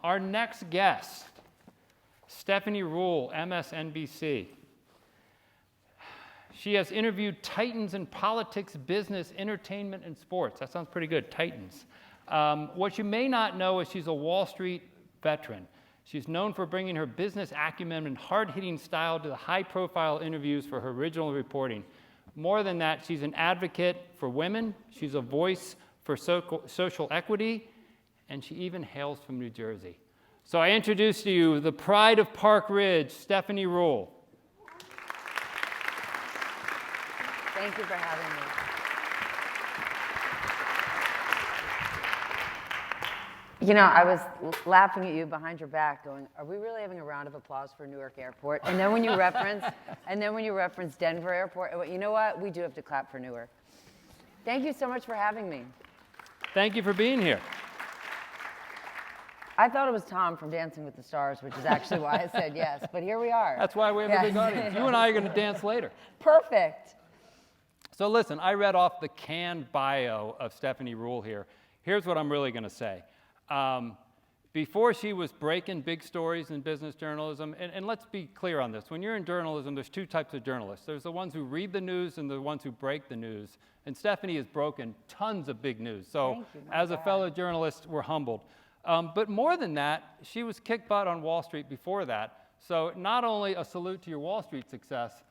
our next guest, Stephanie Ruhle, MSNBC. She has interviewed titans in politics, business, entertainment, and sports. That sounds pretty good, titans. What you may not know is she's a Wall Street veteran. She's known for bringing her business acumen and hard-hitting style to the high-profile interviews for her original reporting. More than that, she's an advocate for women, she's a voice for social equity, and she even hails from New Jersey. So I introduce to you the pride of Park Ridge, Stephanie Ruhle. Thank you for having me. You know, I was laughing at you behind your back going, are we really having a round of applause for Newark Airport? And then when you reference, Denver Airport, you know what? We do have to clap for Newark. Thank you so much for having me. Thank you for being here. I thought it was Tom from Dancing with the Stars, which is actually why I said yes, but here we are. That's why we have a big audience. You and I are going to dance later. Perfect. So listen, I read off the canned bio of Stephanie Ruhle here. Here's what I'm really going to say. Before she was breaking big stories in business journalism, and let's be clear on this. When you're in journalism, there's two types of journalists. There's the ones who read the news and the ones who break the news. And Stephanie has broken tons of big news. So as a fellow journalist, we're humbled. But more than that, she was kicked butt on Wall Street before that. So not only a salute to your Wall Street success,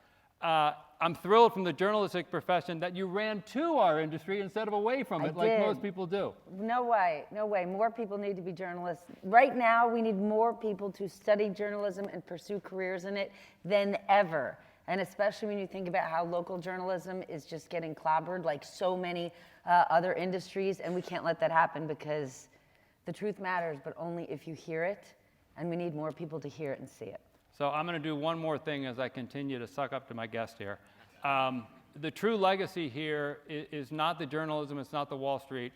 I'm thrilled from the journalistic profession that you ran to our industry instead of away from it, like most people do. No way, no way. More people need to be journalists. Right now, we need more people to study journalism and pursue careers in it than ever. And especially when you think about how local journalism is just getting clobbered like so many other industries, and we can't let that happen because the truth matters, but only if you hear it, and we need more people to hear it and see it. So I'm going to do one more thing as I continue to suck up to my guest here. The true legacy here is not the journalism, it's not the Wall Street.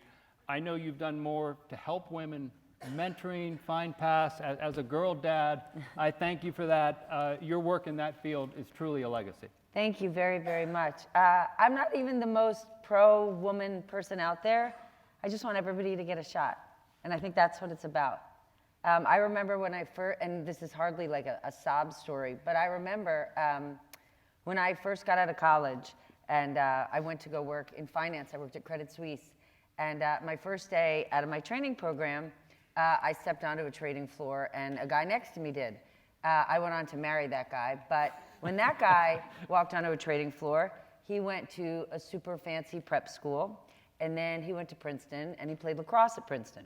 I know you've done more to help women, mentoring, find paths. As a girl dad, I thank you for that. Your work in that field is truly a legacy. Thank you very, very much. I'm not even the most pro-woman person out there. I just want everybody to get a shot. And I think that's what it's about. I remember when I first, and this is hardly like a sob story, but I remember when I first got out of college and I went to go work in finance. I worked at Credit Suisse. And my first day out of my training program, I stepped onto a trading floor and a guy next to me did. I went on to marry that guy, but when that guy walked onto a trading floor, he went to a super fancy prep school, and then he went to Princeton and he played lacrosse at Princeton.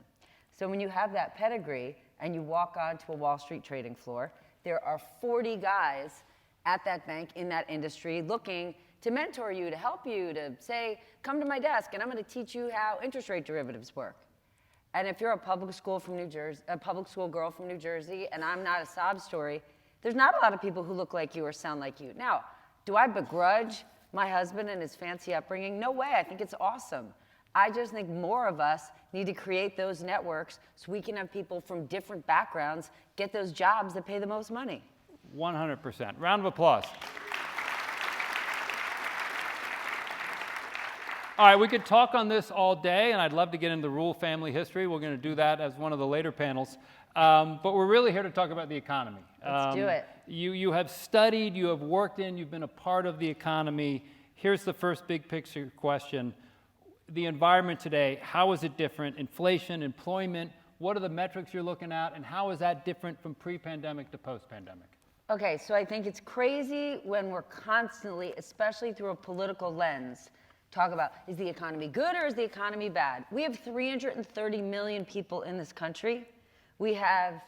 So when you have that pedigree and you walk onto a Wall Street trading floor, there are 40 guys at that bank in that industry looking to mentor you, to help you, to say, come to my desk and I'm going to teach you how interest rate derivatives work. And if you're a public school from New Jersey, a public school girl from New Jersey, and I'm not a sob story, there's not a lot of people who look like you or sound like you. Now, do I begrudge my husband and his fancy upbringing? No way. I think it's awesome. I just think more of us need to create those networks so we can have people from different backgrounds get those jobs that pay the most money. 100%. Round of applause. All right, we could talk on this all day, and I'd love to get into the Ruhle family history. We're going to do that as one of the later panels. But we're really here to talk about the economy. Let's do it. You have studied, you have worked in, you've been a part of the economy. Here's the first big picture question. The environment today, how is it different? Inflation, employment, what are the metrics you're looking at, and how is that different from pre-pandemic to post-pandemic? Okay, so I think it's crazy when we're constantly, especially through a political lens, talk about, is the economy good or is the economy bad? We have 330 million people in this country. We have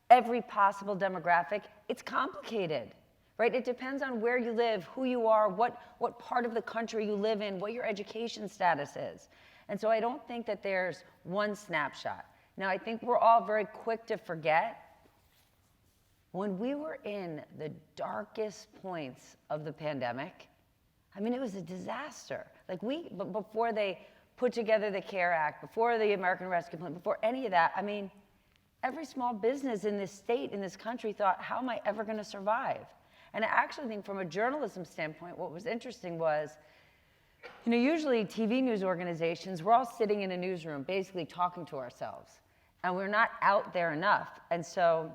every possible demographic. It's complicated, right? It depends on where you live, who you are, what part of the country you live in, what your education status is. And so I don't think that there's one snapshot. Now, I think we're all very quick to forget when we were in the darkest points of the pandemic. I mean, it was a disaster. Like before they put together the CARE Act, before the American Rescue Plan, before any of that, I mean, every small business in this state, in this country thought, how am I ever going to survive? And I actually think from a journalism standpoint, what was interesting was, you know, usually TV news organizations, we're all sitting in a newsroom basically talking to ourselves. And we're not out there enough. And so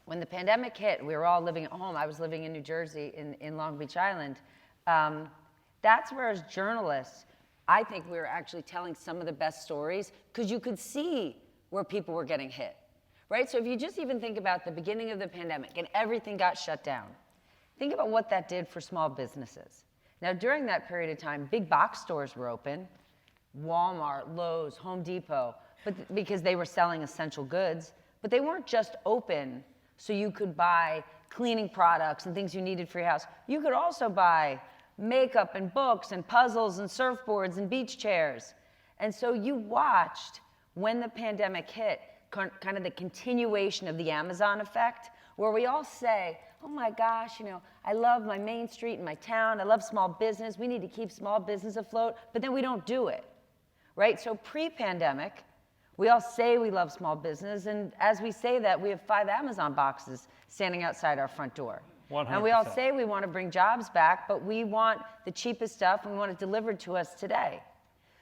when the pandemic hit, we were all living at home. I was living in New Jersey, in Long Beach Island. That's where, as journalists, I think we were actually telling some of the best stories, because you could see where people were getting hit, right? So if you just even think about the beginning of the pandemic and everything got shut down, think about what that did for small businesses. Now, during that period of time, big box stores were open, Walmart, Lowe's, Home Depot, but because they were selling essential goods, but they weren't just open so you could buy cleaning products and things you needed for your house. You could also buy makeup and books and puzzles and surfboards and beach chairs. And so you watched, when the pandemic hit, kind of the continuation of the Amazon effect, where we all say, oh my gosh, I love my main street in my town, I love small business, we need to keep small business afloat, but then we don't do it, right? So pre-pandemic, we all say we love small business, and as we say that, we have 5 Amazon boxes standing outside our front door. 100%. And we all say we want to bring jobs back, but we want the cheapest stuff and we want it delivered to us today.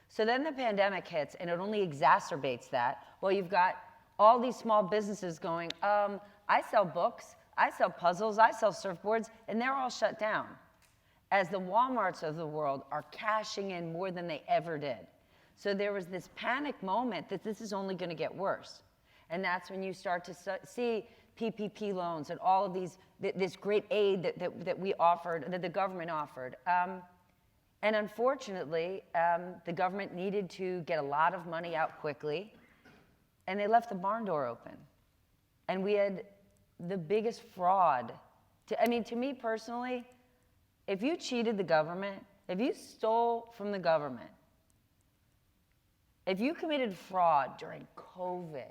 So then the pandemic hits, and it only exacerbates that. Well, you've got all these small businesses going, I sell books, I sell puzzles, I sell surfboards, and they're all shut down, as the Walmarts of the world are cashing in more than they ever did. So there was this panic moment that this is only going to get worse. And that's when you start to see PPP loans and all of this great aid that we offered, that the government offered. And unfortunately, the government needed to get a lot of money out quickly, and they left the barn door open. And we had the biggest fraud. To me personally, if you cheated the government, if you stole from the government, if you committed fraud during COVID,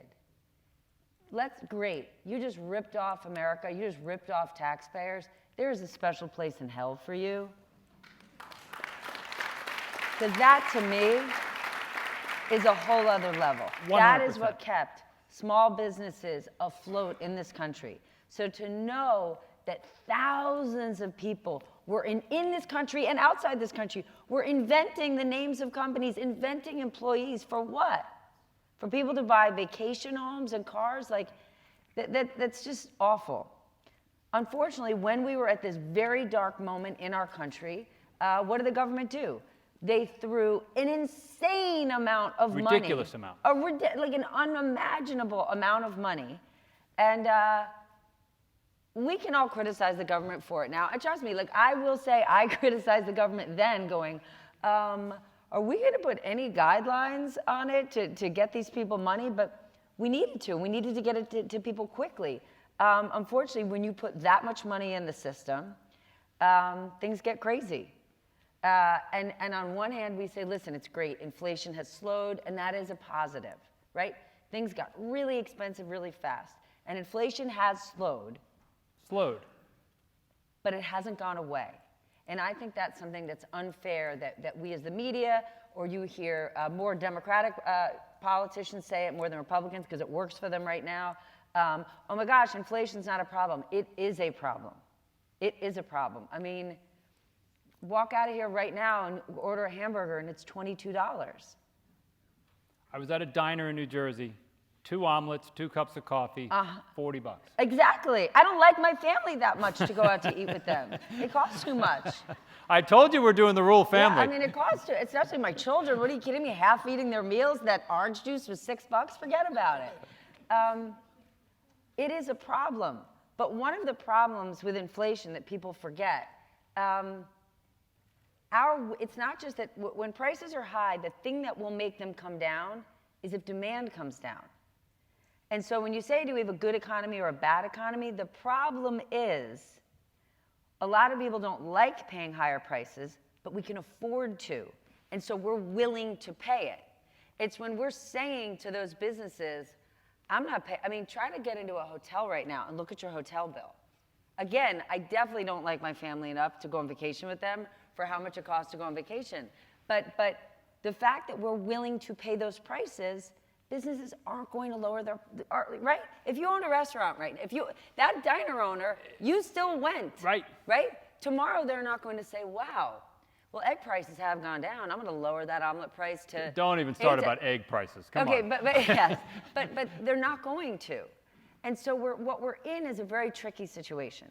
great. You just ripped off America. You just ripped off taxpayers. There is a special place in hell for you. Because that, to me, is a whole other level. 100%. That is what kept small businesses afloat in this country. So to know that thousands of people were in this country and outside this country were inventing the names of companies, inventing employees for what? For people to buy vacation homes and cars? That's just awful. Unfortunately, when we were at this very dark moment in our country, what did the government do? They threw an insane amount of money. Ridiculous amount. An unimaginable amount of money. And we can all criticize the government for it now. And trust me, I will say I criticized the government then, going, are we going to put any guidelines on it to get these people money? But we needed to. We needed to get it to people quickly. Unfortunately, when you put that much money in the system, things get crazy. And on one hand, we say, listen, it's great. Inflation has slowed, and that is a positive, right? Things got really expensive really fast. And inflation has slowed. But it hasn't gone away. And I think that's something that's unfair that we as the media, or you hear more Democratic politicians say it more than Republicans because it works for them right now. Oh my gosh, inflation's not a problem. It is a problem. It is a problem. Walk out of here right now and order a hamburger and it's $22. I was at a diner in New Jersey, 2 omelets, 2 cups of coffee, $40. Exactly. I don't like my family that much to go out to eat with them. It costs too much. I told you we're doing the Ruhle family. Yeah, it costs too, especially my children. What are you kidding me? Half eating their meals, that orange juice was $6, forget about it. It is a problem. But one of the problems with inflation that people forget, it's not just that when prices are high, the thing that will make them come down is if demand comes down. And so when you say, do we have a good economy or a bad economy, the problem is a lot of people don't like paying higher prices, but we can afford to. And so we're willing to pay it. It's when we're saying to those businesses, I'm not paying. Try to get into a hotel right now and look at your hotel bill. Again, I definitely don't like my family enough to go on vacation with them for how much it costs to go on vacation. But the fact that we're willing to pay those prices, businesses aren't going to lower right? If you own a restaurant, right? That diner owner, you still went. Right. Right? Tomorrow they're not going to say, wow, well, egg prices have gone down. I'm going to lower that omelet price to. Don't even start about egg prices. Come okay, on. but yes, but they're not going to, and so what we're in is a very tricky situation,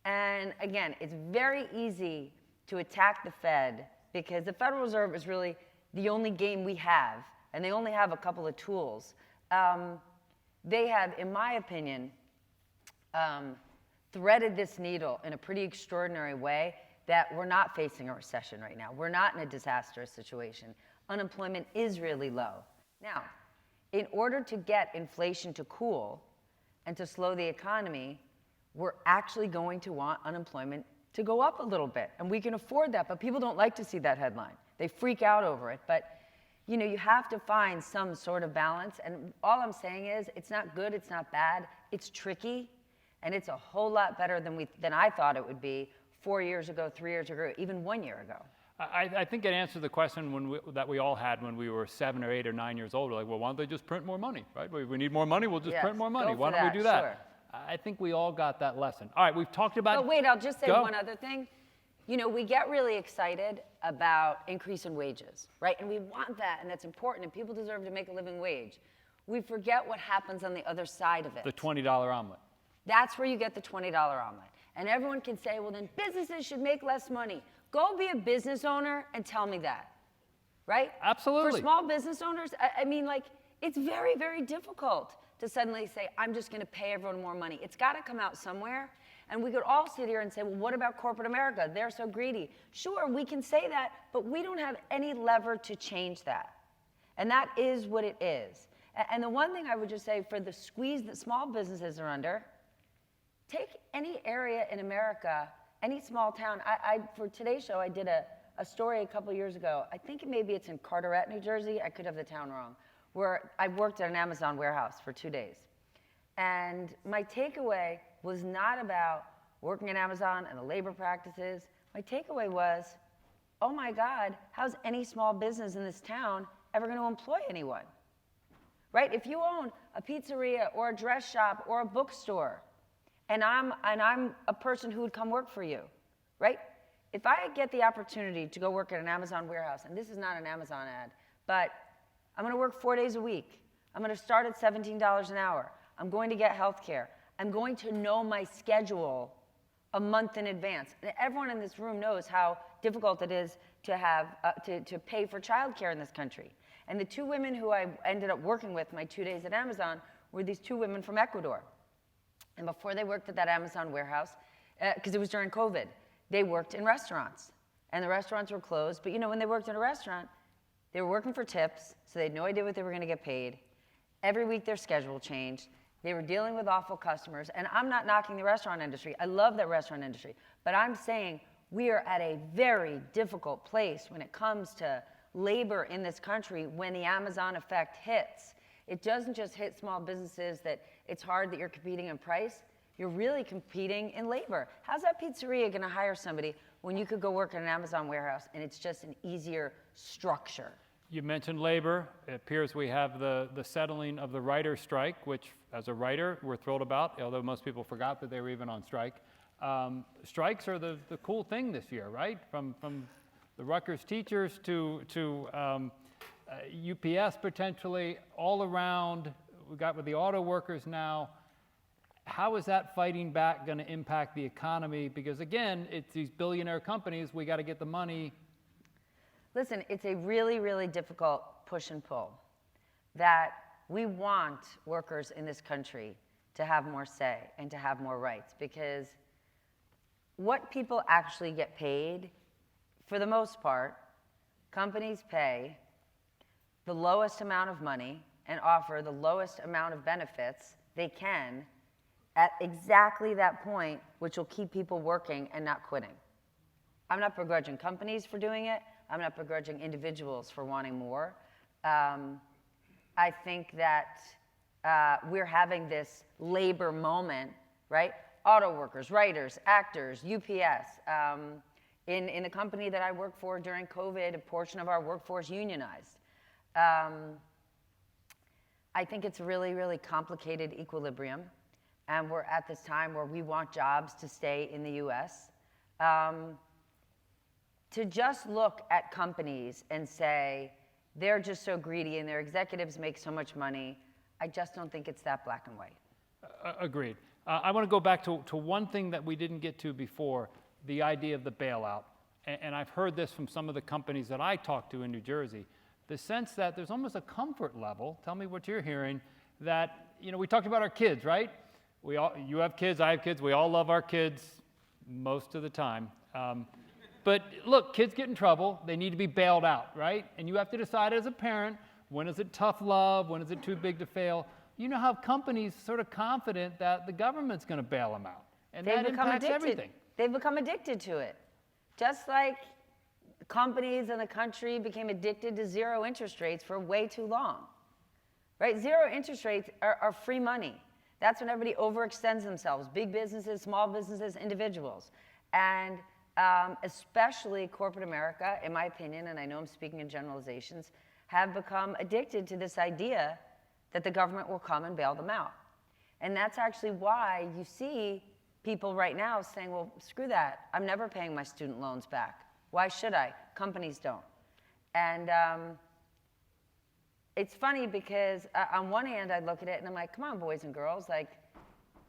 and again, it's very easy to attack the Fed because the Federal Reserve is really the only game we have, and they only have a couple of tools. They have, in my opinion, threaded this needle in a pretty extraordinary way that we're not facing a recession right now. We're not in a disastrous situation. Unemployment is really low. Now, in order to get inflation to cool and to slow the economy, we're actually going to want unemployment to go up a little bit. And we can afford that, but people don't like to see that headline. They freak out over it. But you know, you have to find some sort of balance. And all I'm saying is it's not good, it's not bad, it's tricky. And it's a whole lot better than I thought it would be 4 years ago, 3 years ago, even 1 year ago. I think it answers the question that we all had when we were 7 or 8 or 9 years old. We're like, well, why don't they just print more money, right? We need more money, we'll just print more money. Why don't we do that? Sure. I think we all got that lesson. All right, we've talked about. But wait, I'll just say one other thing. You know, we get really excited about increase in wages, right? And we want that, and that's important, and people deserve to make a living wage. We forget what happens on the other side of it. The $20 omelet. That's where you get the $20 omelet. And everyone can say, well, then businesses should make less money. Go be a business owner and tell me that, right? Absolutely. For small business owners, I mean, like, it's very, very difficult to suddenly say, I'm just going to pay everyone more money. It's got to come out somewhere. And we could all sit here and say, well, what about corporate America? They're so greedy. Sure, we can say that, but we don't have any lever to change that. And that is what it is. And the one thing I would just say for the squeeze that small businesses are under, take any area in America, any small town. For today's show, I did a story a couple years ago. I think maybe it's in Carteret, New Jersey. I could have the town wrong. Where I worked at an Amazon warehouse for 2 days. And my takeaway was not about working at Amazon and the labor practices. My takeaway was, oh my God, how's any small business in this town ever going to employ anyone? Right? If you own a pizzeria or a dress shop or a bookstore, and I'm a person who would come work for you, right? If I get the opportunity to go work at an Amazon warehouse, and this is not an Amazon ad, but I'm going to work 4 days a week. I'm going to start at $17 an hour. I'm going to get health care. I'm going to know my schedule a month in advance. And everyone in this room knows how difficult it is to have to pay for childcare in this country. And the 2 women who I ended up working with my 2 days at Amazon were these 2 women from Ecuador. And before they worked at that Amazon warehouse, because it was during COVID, they worked in restaurants. And the restaurants were closed. But you know, when they worked in a restaurant, they were working for tips, so they had no idea what they were going to get paid. Every week their schedule changed. They were dealing with awful customers. And I'm not knocking the restaurant industry. I love the restaurant industry. But I'm saying we are at a very difficult place when it comes to labor in this country when the Amazon effect hits. It doesn't just hit small businesses that it's hard that you're competing in price. You're really competing in labor. How's that pizzeria going to hire somebody when you could go work at an Amazon warehouse and it's just an easier structure? You mentioned labor. It appears we have the settling of the writer's strike, which as a writer we're thrilled about, although most people forgot that they were even on strike. Strikes are the cool thing this year, right? From the Rutgers teachers to UPS potentially, all around. We got with the auto workers now. How is that fighting back going to impact the economy? Because again, it's these billionaire companies, we got to get the money. Listen, it's a really, really difficult push and pull. That we want workers in this country to have more say and to have more rights, because what people actually get paid, for the most part, companies pay the lowest amount of money and offer the lowest amount of benefits they can at exactly that point, which will keep people working and not quitting. I'm not begrudging companies for doing it. I'm not begrudging individuals for wanting more. I think that we're having this labor moment, right? Auto workers, writers, actors, UPS. In the company that I worked for during COVID, a portion of our workforce unionized. I think it's a really, really complicated equilibrium. And we're at this time where we want jobs to stay in the US. to just look at companies and say, they're just so greedy and their executives make so much money, I just don't think it's that black and white. Agreed. I want to go back to one thing that we didn't get to before, the idea of the bailout. And I've heard this from some of the companies that I talked to in New Jersey, the sense that there's almost a comfort level, tell me what you're hearing, that, we talked about our kids, right? You have kids, I have kids, we all love our kids most of the time. But look, kids get in trouble, they need to be bailed out, right? And you have to decide as a parent, when is it tough love, when is it too big to fail? You know how companies sort of confident that the government's going to bail them out. And that impacts everything. They've become addicted to it. Just like companies in the country became addicted to zero interest rates for way too long. Right? Zero interest rates are free money. That's when everybody overextends themselves. Big businesses, small businesses, individuals. And especially corporate America, in my opinion, and I know I'm speaking in generalizations, have become addicted to this idea that the government will come and bail them out. And that's actually why you see people right now saying, well, screw that. I'm never paying my student loans back. Why should I? Companies don't. And it's funny because on one hand, I look at it and I'm like, come on, boys and girls, like,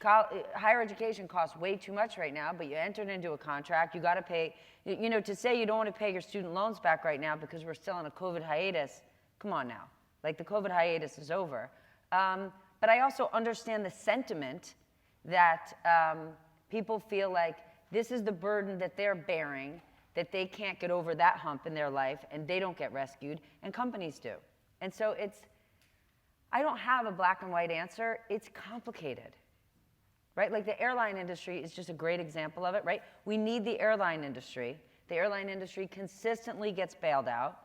higher education costs way too much right now, but you entered into a contract, you got to pay, to say you don't want to pay your student loans back right now because we're still in a COVID hiatus, come on now. Like, the COVID hiatus is over. But I also understand the sentiment that people feel like this is the burden that they're bearing, that they can't get over that hump in their life, and they don't get rescued, and companies do. And so I don't have a black and white answer. It's complicated, right? Like, the airline industry is just a great example of it, right? We need the airline industry. The airline industry consistently gets bailed out.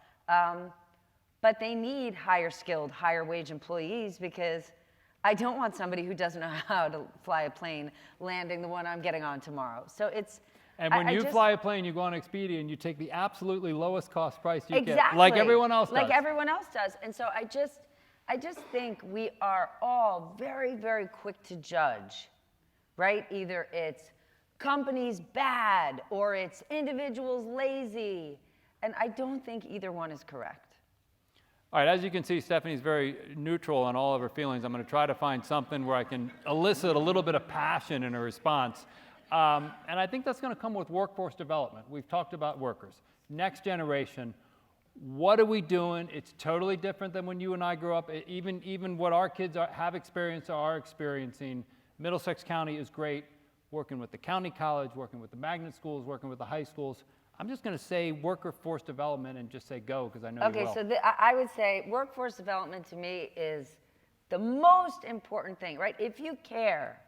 But they need higher skilled, higher wage employees because I don't want somebody who doesn't know how to fly a plane landing the one I'm getting on tomorrow. So it's... And when you fly a plane, you go on Expedia and you take the absolutely lowest cost price you get. Like everyone else does. Like everyone else does. And so I just think we are all very, very quick to judge, right? Either it's companies bad or it's individuals lazy. And I don't think either one is correct. All right, as you can see, Stephanie's very neutral on all of her feelings. I'm going to try to find something where I can elicit a little bit of passion in her response. And I think that's going to come with workforce development. We've talked about workers. Next generation, what are we doing? It's totally different than when you and I grew up. Even what our kids have experienced or are experiencing. Middlesex County is great, working with the county college, working with the magnet schools, working with the high schools. I'm just going to say workforce development and just say go because I know you will. Okay, so I would say workforce development to me is the most important thing, right? If you care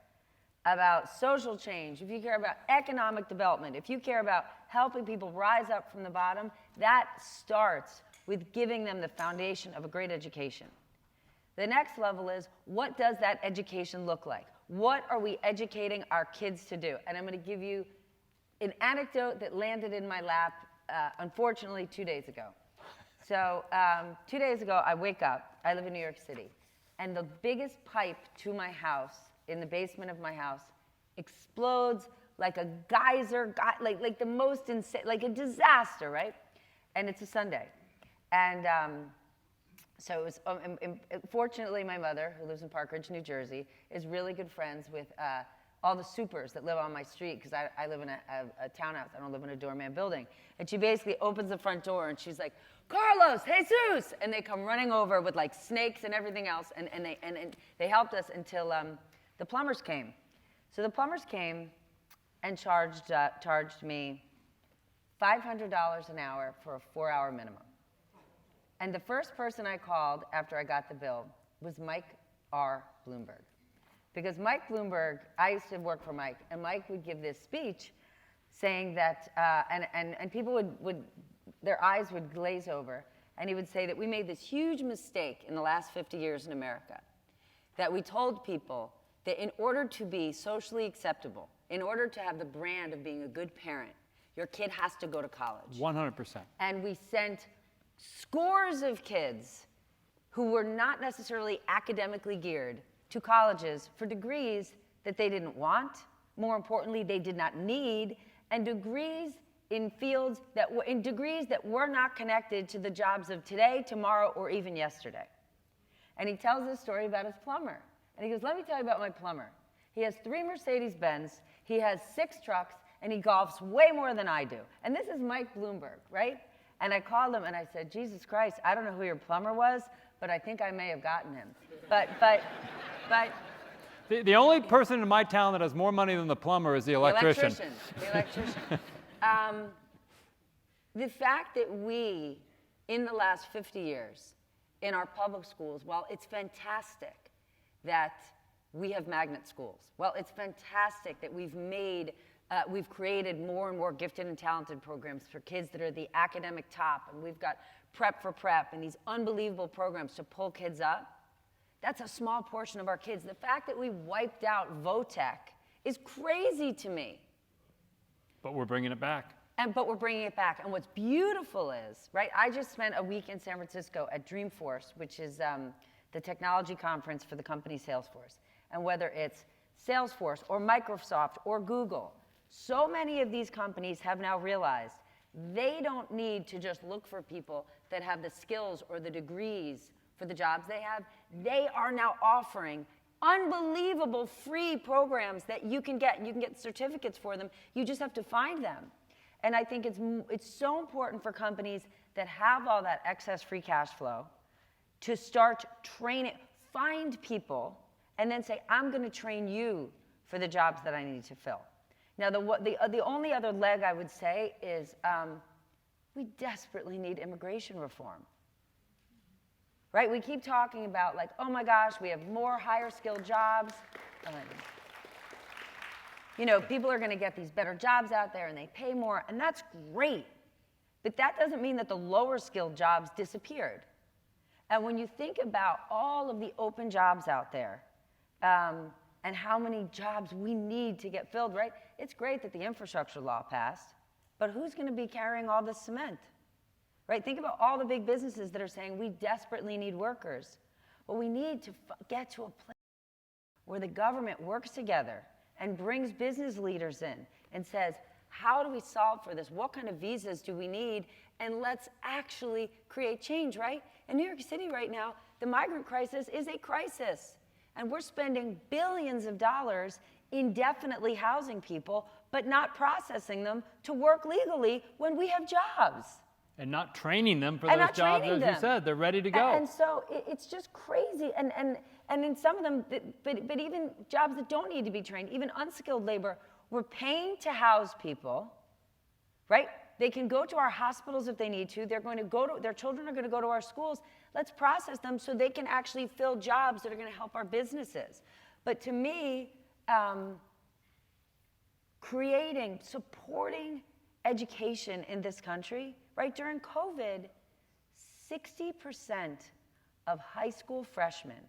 about social change, if you care about economic development, if you care about helping people rise up from the bottom, that starts with giving them the foundation of a great education. The next level is, what does that education look like? What are we educating our kids to do? And I'm going to give you an anecdote that landed in my lap, unfortunately, 2 days ago. So 2 days ago, I wake up. I live in New York City. And the biggest pipe to my house, in the basement of my house, explodes like a geyser, like the most insane, like a disaster, right? And it's a Sunday. And so it was, fortunately, my mother, who lives in Park Ridge, New Jersey, is really good friends with all the supers that live on my street, because I live in a townhouse. I don't live in a doorman building. And she basically opens the front door and she's like, Carlos, Jesus! And they come running over with like snakes and everything else, and they helped us until the plumbers came. So the plumbers came and charged me $500 an hour for a 4-hour minimum. And the first person I called after I got the bill was Mike R. Bloomberg. Because Mike Bloomberg, I used to work for Mike, and Mike would give this speech saying that, and people would, their eyes would glaze over, and he would say that we made this huge mistake in the last 50 years in America, that we told people that in order to be socially acceptable, in order to have the brand of being a good parent, your kid has to go to college. 100%. And we sent scores of kids who were not necessarily academically geared to colleges for degrees that they didn't want, more importantly, they did not need, and degrees in fields in degrees that were not connected to the jobs of today, tomorrow, or even yesterday. And he tells this story about his plumber. And he goes, let me tell you about my plumber. He has 3 Mercedes-Benz, he has 6 trucks, and he golfs way more than I do. And this is Mike Bloomberg, right? And I called him and I said, Jesus Christ, I don't know who your plumber was, but I think I may have gotten him. But The only person in my town that has more money than the plumber is the electrician. The electrician. The fact that we, in the last 50 years, in our public schools, while it's fantastic that we have magnet schools, while it's fantastic that we've created more and more gifted and talented programs for kids that are the academic top, and we've got Prep for Prep and these unbelievable programs to pull kids up, that's a small portion of our kids. The fact that we wiped out VOTEC is crazy to me. But we're bringing it back. But we're bringing it back. And what's beautiful is, right, I just spent a week in San Francisco at Dreamforce, which is the technology conference for the company Salesforce. And whether it's Salesforce or Microsoft or Google, so many of these companies have now realized they don't need to just look for people that have the skills or the degrees for the jobs they have. They are now offering unbelievable free programs that you can get. You can get certificates for them. You just have to find them. And I think it's so important for companies that have all that excess free cash flow to start training, find people, and then say, I'm going to train you for the jobs that I need to fill. Now, the only other leg I would say is we desperately need immigration reform. Right? We keep talking about, like, oh my gosh, we have more higher skilled jobs. You know, people are going to get these better jobs out there and they pay more, and that's great. But that doesn't mean that the lower skilled jobs disappeared. And when you think about all of the open jobs out there and how many jobs we need to get filled, right? It's great that the infrastructure law passed, but who's going to be carrying all this cement? Right? Think about all the big businesses that are saying we desperately need workers. Well, we need to get to a place where the government works together and brings business leaders in and says, how do we solve for this? What kind of visas do we need? And let's actually create change, right? In New York City right now, the migrant crisis is a crisis. And we're spending billions of dollars indefinitely housing people, but not processing them to work legally when we have jobs. And not training them for those jobs, as you said. They're ready to go. And so it's just crazy. And in some of them, but even jobs that don't need to be trained, even unskilled labor, we're paying to house people, right? They can go to our hospitals if they need to. They're going to go to, their children are going to go to our schools. Let's process them so they can actually fill jobs that are going to help our businesses. But to me, supporting education in this country, right? During COVID, 60% of high school freshmen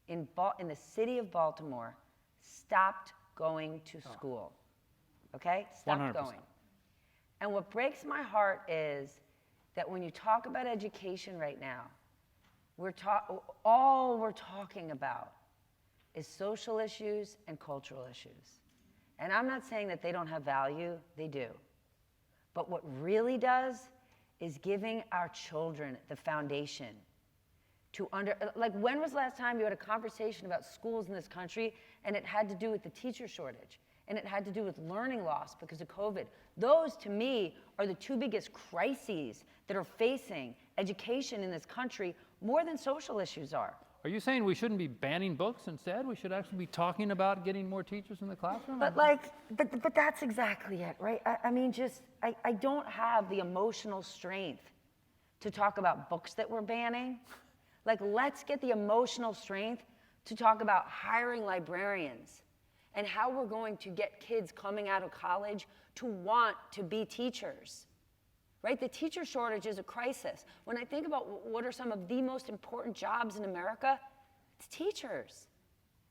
in the city of Baltimore stopped going to school, okay? Stopped 100%. going. And what breaks my heart is that when you talk about education right now, all we're talking about is social issues and cultural issues. And I'm not saying that they don't have value, they do. But what really does is giving our children the foundation to like, when was the last time you had a conversation about schools in this country and it had to do with the teacher shortage and it had to do with learning loss because of COVID? Those, to me, are the 2 biggest crises that are facing education in this country more than social issues are. Are you saying we shouldn't be banning books instead? We should actually be talking about getting more teachers in the classroom? But that's exactly it, right? I mean, I don't have the emotional strength to talk about books that we're banning. Like, let's get the emotional strength to talk about hiring librarians and how we're going to get kids coming out of college to want to be teachers, right? The teacher shortage is a crisis. When I think about what are some of the most important jobs in America, it's teachers,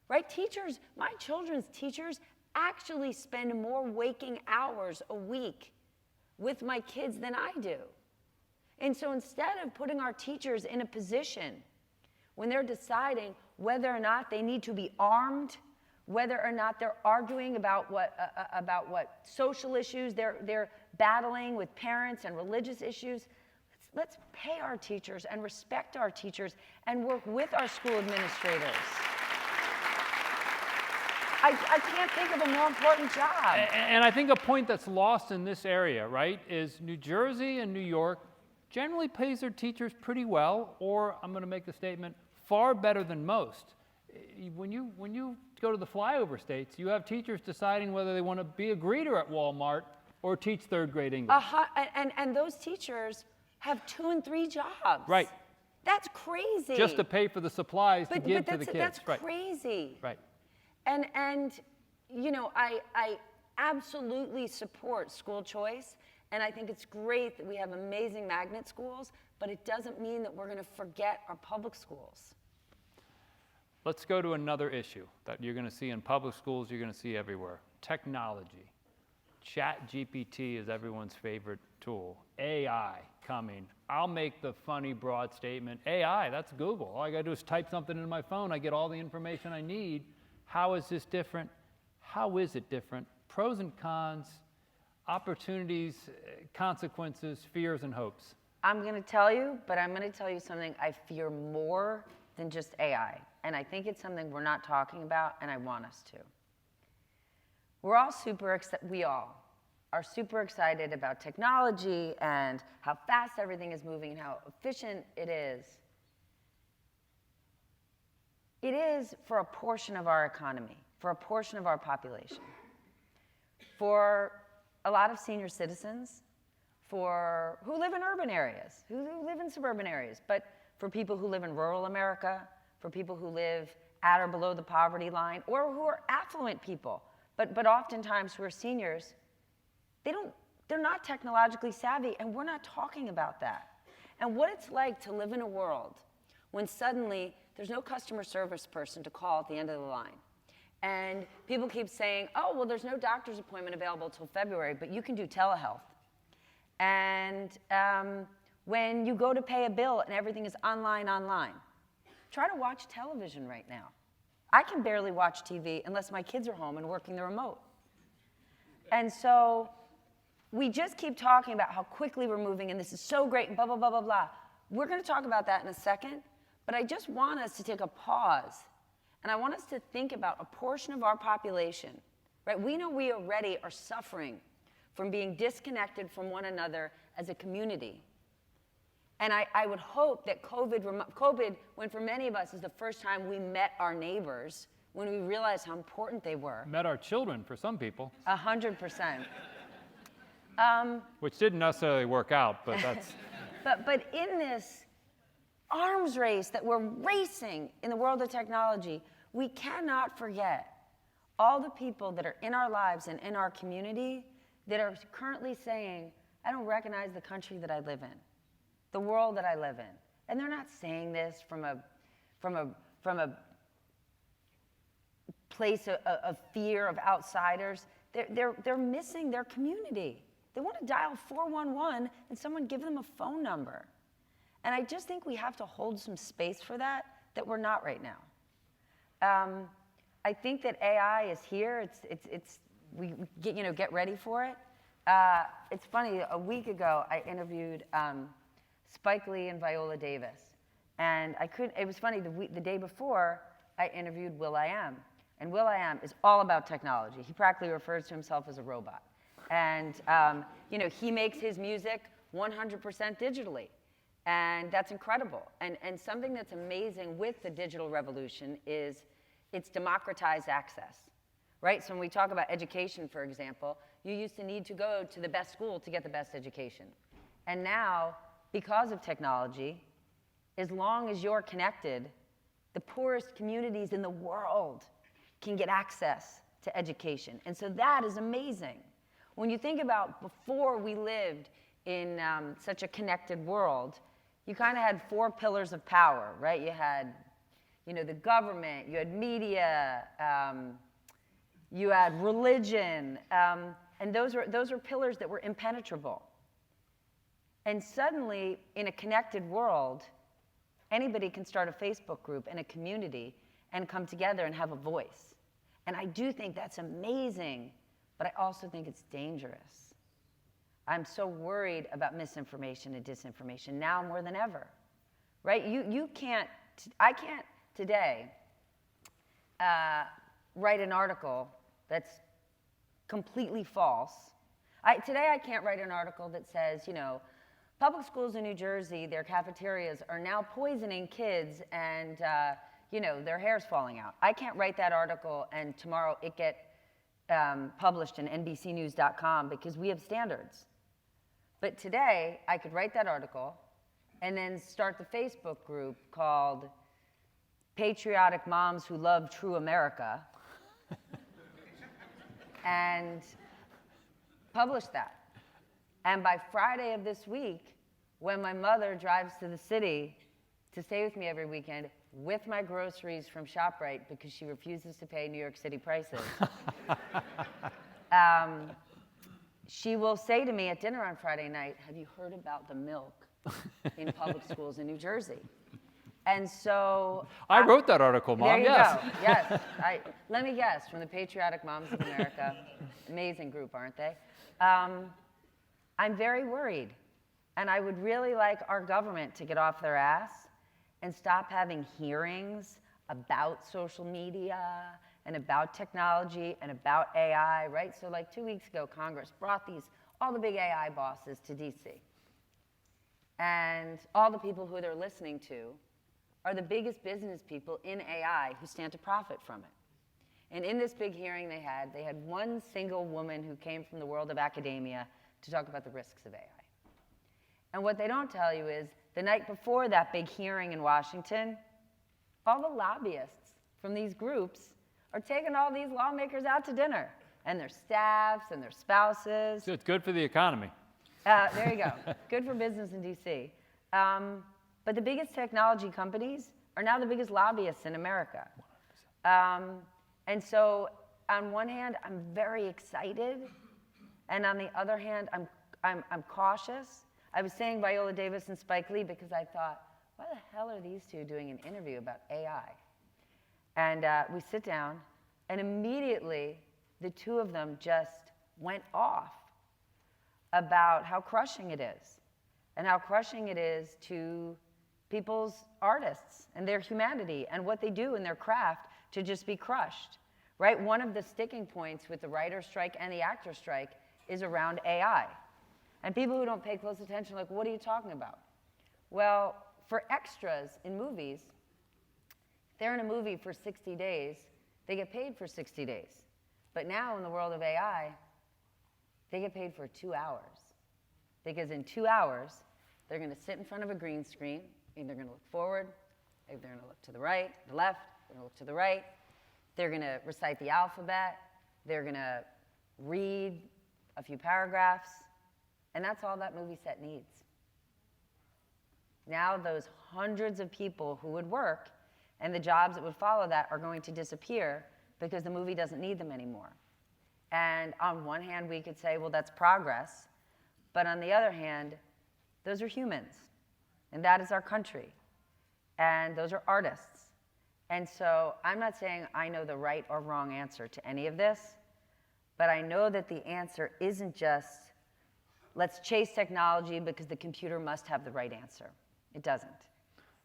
right? Teachers, my children's teachers actually spend more waking hours a week with my kids than I do. And so instead of putting our teachers in a position when they're deciding whether or not they need to be armed whether or not they're arguing about what social issues they're battling with parents and religious issues. Let's pay our teachers and respect our teachers and work with our school administrators. I can't think of a more important job. And I think a point that's lost in this area, right, is New Jersey and New York generally pays their teachers pretty well, or I'm going to make the statement, far better than most. When you go to the flyover states, you have teachers deciding whether they want to be a greeter at Walmart or teach third grade English. And those teachers have 2 and 3 jobs. Right. That's crazy. Just to pay for the supplies to give to the kids. That's crazy. Right. And you know, I absolutely support school choice, and I think it's great that we have amazing magnet schools, but it doesn't mean that we're going to forget our public schools. Let's go to another issue that you're going to see in public schools, you're going to see everywhere. Technology. ChatGPT is everyone's favorite tool. AI coming. I'll make the funny, broad statement, AI, that's Google. All I got to do is type something into my phone. I get all the information I need. How is this different? How is it different? Pros and cons, opportunities, consequences, fears, and hopes. I'm going to tell you, but I'm going to tell you something I fear more than just AI. And I think it's something we're not talking about, and I want us to. We all are super excited about technology and how fast everything is moving and how efficient it is. It is for a portion of our economy, for a portion of our population. For a lot of senior citizens, who live in urban areas, who live in suburban areas, but for people who live in rural America, for people who live at or below the poverty line, or who are affluent people, but oftentimes who are seniors, they're not technologically savvy, and we're not talking about that. And what it's like to live in a world when suddenly there's no customer service person to call at the end of the line. And people keep saying, oh, well, there's no doctor's appointment available till February, but you can do telehealth. And when you go to pay a bill and everything is online, try to watch television right now. I can barely watch TV unless my kids are home and working the remote. And so we just keep talking about how quickly we're moving, and this is so great, and blah, blah, blah, blah, blah. We're going to talk about that in a second, but I just want us to take a pause, and I want us to think about a portion of our population, right? We know we already are suffering from being disconnected from one another as a community. And I would hope that COVID, when for many of us is the first time we met our neighbors, when we realized how important they were. Met our children for some people. 100%. Which didn't necessarily work out, but that's... but in this arms race that we're racing in the world of technology, we cannot forget all the people that are in our lives and in our community that are currently saying, I don't recognize the country that I live in, the world that I live in. And they're not saying this from a place of fear of outsiders. They're missing their community. They want to dial 411 and someone give them a phone number. And I just think we have to hold some space for that we're not right now. I think that AI is here. We get ready for it. It's funny, a week ago I interviewed Spike Lee and Viola Davis. And it was funny, the day before I interviewed Will.i.am. And Will.i.am is all about technology. He practically refers to himself as a robot. And he makes his music 100% digitally. And that's incredible. And something that's amazing with the digital revolution is it's democratized access, right? So when we talk about education, for example, you used to need to go to the best school to get the best education. And now, because of technology, as long as you're connected, the poorest communities in the world can get access to education. And so that is amazing. When you think about before we lived in such a connected world, you kind of had 4 pillars of power, right? You had, the government, you had media, you had religion, and those were pillars that were impenetrable. And suddenly, in a connected world, anybody can start a Facebook group and a community and come together and have a voice. And I do think that's amazing, but I also think it's dangerous. I'm so worried about misinformation and disinformation now more than ever, right? I can't today write an article that's completely false. Today I can't write an article that says, public schools in New Jersey, their cafeterias are now poisoning kids and, their hair's falling out. I can't write that article and tomorrow it get published in NBCnews.com because we have standards. But today I could write that article and then start the Facebook group called Patriotic Moms Who Love True America and publish that. And by Friday of this week, when my mother drives to the city to stay with me every weekend with my groceries from ShopRite because she refuses to pay New York City prices, she will say to me at dinner on Friday night, "Have you heard about the milk in public schools in New Jersey?" And so I wrote that article, Mom. There you yes. go. Yes. Let me guess, from the Patriotic Moms of America. Amazing group, aren't they? I'm very worried. And I would really like our government to get off their ass and stop having hearings about social media and about technology and about AI, right? So like 2 weeks ago, Congress brought all the big AI bosses to DC. And all the people who they're listening to are the biggest business people in AI who stand to profit from it. And in this big hearing they had one single woman who came from the world of academia to talk about the risks of AI. And what they don't tell you is the night before that big hearing in Washington, all the lobbyists from these groups are taking all these lawmakers out to dinner, and their staffs and their spouses. So it's good for the economy. There you go. Good for business in DC. But the biggest technology companies are now the biggest lobbyists in America. And so on one hand, I'm very excited. And on the other hand, I'm cautious. I was saying Viola Davis and Spike Lee because I thought, why the hell are these two doing an interview about AI? And we sit down, and immediately the two of them just went off about how crushing it is, and how crushing it is to people's artists and their humanity and what they do in their craft to just be crushed, right? One of the sticking points with the writer's strike and the actor's strike is around AI. And people who don't pay close attention are like, what are you talking about? Well, for extras in movies, if they're in a movie for 60 days, they get paid for 60 days. But now in the world of AI, they get paid for 2 hours. Because in 2 hours, they're going to sit in front of a green screen, and they're going to look forward, they're going to look to the right, the left, they're going to look to the right, they're going to recite the alphabet, they're going to read a few paragraphs, and that's all that movie set needs. Now those hundreds of people who would work and the jobs that would follow that are going to disappear because the movie doesn't need them anymore. And on one hand, we could say, well, that's progress. But on the other hand, those are humans. And that is our country. And those are artists. And so I'm not saying I know the right or wrong answer to any of this. But I know that the answer isn't just, let's chase technology because the computer must have the right answer. It doesn't.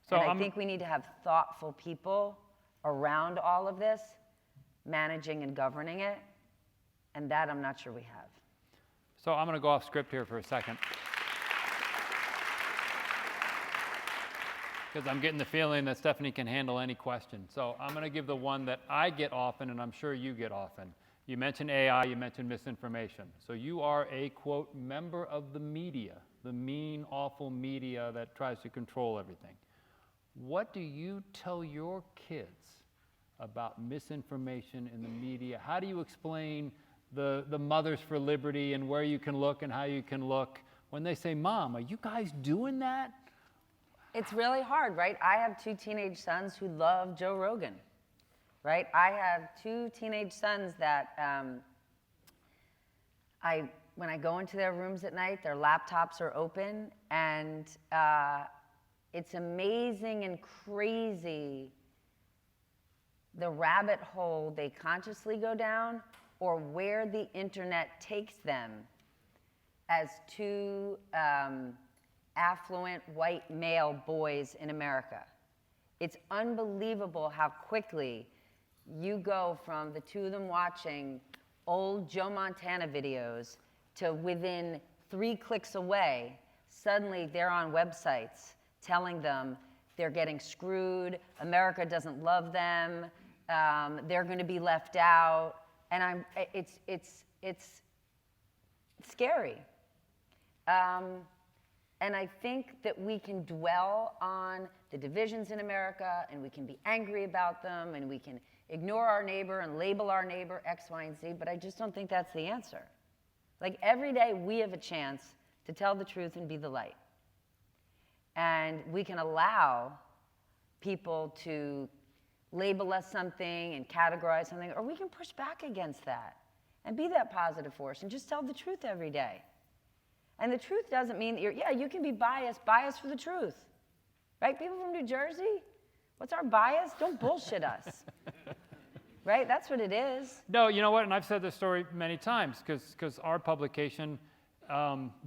So and I think we need to have thoughtful people around all of this, managing and governing it. And that I'm not sure we have. So I'm going to go off script here for a second. Because I'm getting the feeling that Stephanie can handle any question. So I'm going to give the one that I get often, and I'm sure you get often. You mentioned AI, you mentioned misinformation. So you are a, quote, member of the media, the mean, awful media that tries to control everything. What do you tell your kids about misinformation in the media? How do you explain the Mothers for Liberty and where you can look and how you can look when they say, Mom, are you guys doing that? It's really hard, right? I have 2 teenage sons who love Joe Rogan, right? I have 2 teenage sons that when I go into their rooms at night, their laptops are open, and it's amazing and crazy the rabbit hole they consciously go down or where the internet takes them as two affluent white male boys in America. It's unbelievable how quickly you go from the two of them watching old Joe Montana videos to within 3 clicks away, suddenly they're on websites telling them they're getting screwed, America doesn't love them, they're going to be left out, and it's scary. And I think that we can dwell on the divisions in America, and we can be angry about them, and we can ignore our neighbor and label our neighbor X, Y, and Z, but I just don't think that's the answer. Like, every day we have a chance to tell the truth and be the light. And we can allow people to label us something and categorize something, or we can push back against that and be that positive force and just tell the truth every day. And the truth doesn't mean that you can be biased for the truth. Right? People from New Jersey, what's our bias? Don't bullshit us. Right? That's what it is. No, you know what? And I've said this story many times because our publication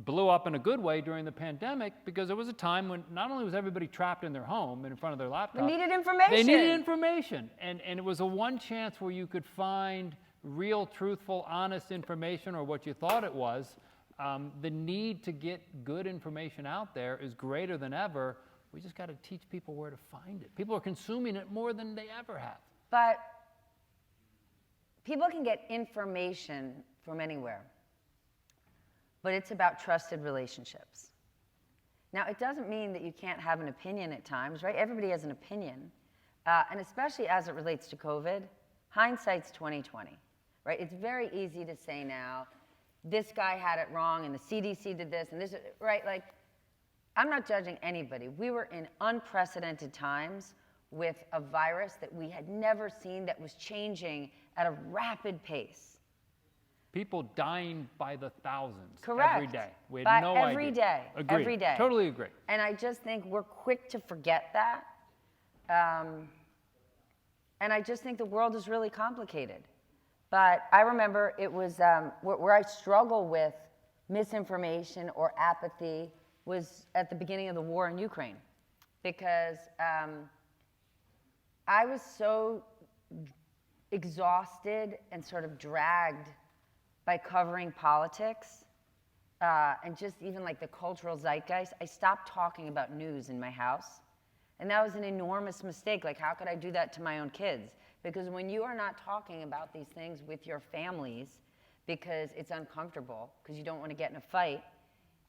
blew up in a good way during the pandemic because there was a time when not only was everybody trapped in their home and in front of their laptop. They needed information. They needed information. And it was a one chance where you could find real, truthful, honest information or what you thought it was. The need to get good information out there is greater than ever. We just got to teach people where to find it. People are consuming it more than they ever have. But people can get information from anywhere. But it's about trusted relationships. Now, it doesn't mean that you can't have an opinion at times, right? Everybody has an opinion. And especially as it relates to COVID, hindsight's 20/20, right? It's very easy to say now, this guy had it wrong and the CDC did this and this, right? Like, I'm not judging anybody. We were in unprecedented times with a virus that we had never seen that was changing at a rapid pace. People dying by the thousands. Correct. Every day. We had no idea. Every day. Agreed. Every day. Totally agree. And I just think we're quick to forget that. And I just think the world is really complicated. But I remember it was where I struggle with misinformation or apathy was at the beginning of the war in Ukraine. Because I was so exhausted and sort of dragged by covering politics and just even like the cultural zeitgeist. I stopped talking about news in my house. And that was an enormous mistake. Like, how could I do that to my own kids? Because when you are not talking about these things with your families because it's uncomfortable, because you don't want to get in a fight,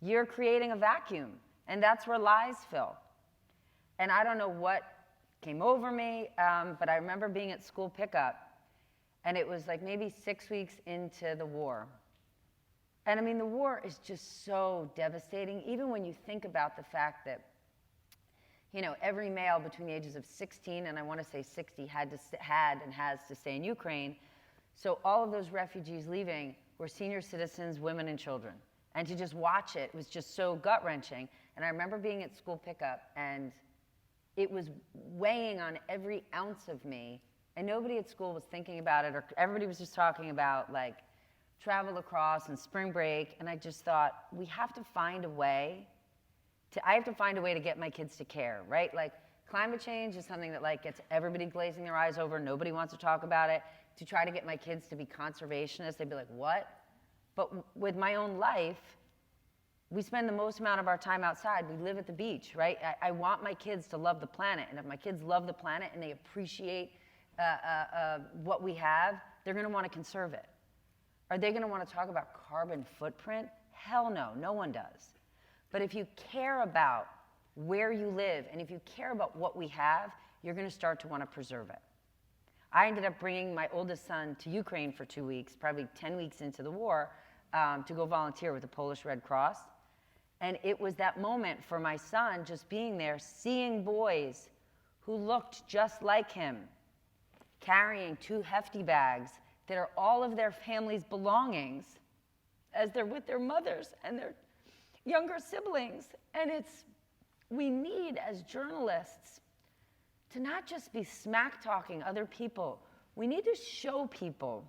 you're creating a vacuum. And that's where lies fill. And I don't know what came over me, but I remember being at school pickup, and it was like maybe 6 weeks into the war. And I mean, the war is just so devastating, even when you think about the fact that, you know, every male between the ages of 16 and I want to say 60 had and has to stay in Ukraine. So all of those refugees leaving were senior citizens, women, and children. And to just watch it was just so gut-wrenching. And I remember being at school pickup, and it was weighing on every ounce of me. And nobody at school was thinking about it, or everybody was just talking about, like, travel across and spring break. And I just thought, we have to find a way I have to find a way to get my kids to care, right? Like, climate change is something that, like, gets everybody glazing their eyes over. Nobody wants to talk about it. To try to get my kids to be conservationists, they'd be like, what? But with my own life, we spend the most amount of our time outside. We live at the beach, right? I want my kids to love the planet. And if my kids love the planet and they appreciate what we have, they're going to want to conserve it. Are they going to want to talk about carbon footprint? Hell no. No one does. But if you care about where you live and if you care about what we have, you're going to start to want to preserve it. I ended up bringing my oldest son to Ukraine for 2 weeks, probably 10 weeks into the war, to go volunteer with the Polish Red Cross. And it was that moment for my son just being there, seeing boys who looked just like him, carrying 2 hefty bags that are all of their family's belongings as they're with their mothers and their younger siblings. And we need, as journalists, to not just be smack talking other people. We need to show people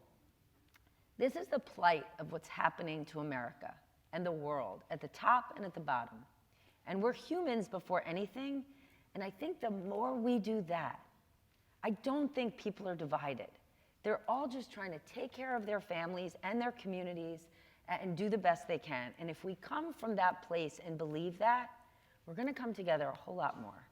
this is the plight of what's happening to America and the world, at the top and at the bottom. And we're humans before anything. And I think the more we do that, I don't think people are divided. They're all just trying to take care of their families and their communities and do the best they can. And if we come from that place and believe that, we're going to come together a whole lot more.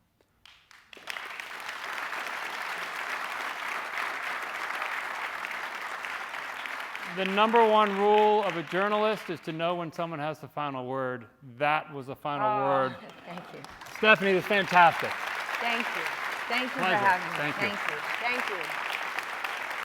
The number one rule of a journalist is to know when someone has the final word. That was the final word. Thank you. Stephanie, this is fantastic. Thank you. Thank you Pleasure. for having me. Thank you. Thank you. Thank you.